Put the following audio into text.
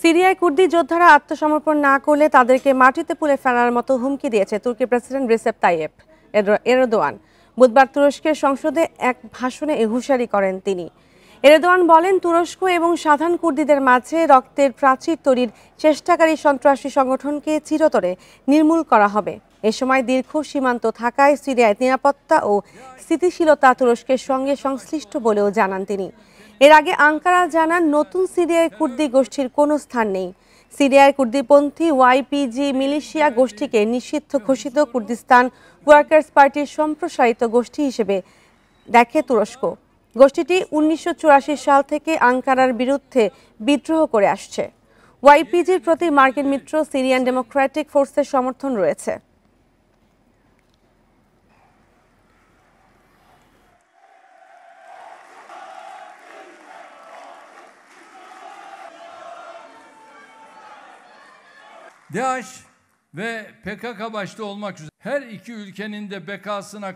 সিরিয়ায় কুর্দি যোদ্ধারা আত্মসমর্পণ না করলে তাদেরকে মাটিতে পুড়ে ফেলার মতো হুমকি দিয়েছে তুর্কি প্রেসিডেন্ট রিসেপ তাইয়েপ এরদোয়ান। বুধবার তুরস্কের সংসদে এক ভাষণে এ হুঁশিয়ারি করেন তিনি। এরদোয়ান বলেন, তুরস্ক এবং সাধারণ কুর্দিদের মাঝে রক্তের প্রাচীর তৈরির চেষ্টাকারী সন্ত্রাসী সংগঠনকে চিরতরে নির্মূল করা হবে। এ সময় দীর্ঘ সীমান্ত থাকায় সিরিয়ায় নিরাপত্তা ও স্থিতিশীলতা তুরস্কের সঙ্গে সংশ্লিষ্ট বলেও জানান তিনি। এর আগে আঙ্কারা জানান, নতুন সিরিয়ায় কুর্দি গোষ্ঠীর কোনো স্থান নেই। সিরিয়ায় কুর্দিপন্থী ওয়াইপিজি মিলিশিয়া গোষ্ঠীকে নিষিদ্ধ ঘোষিত কুর্দিস্তান ওয়ার্কার্স পার্টির সম্প্রসারিত গোষ্ঠী হিসেবে দেখে তুরস্ক। গোষ্ঠীটি 1984 সাল থেকে আঙ্কারার বিরুদ্ধে বিদ্রোহ করে আসছে। ওয়াইপিজির প্রতি মার্কিন মিত্র সিরিয়ান ডেমোক্রেটিক ফোর্সের সমর্থন রয়েছে। DAEŞ ve PKK başta olmak üzere her iki ülkenin de bekasına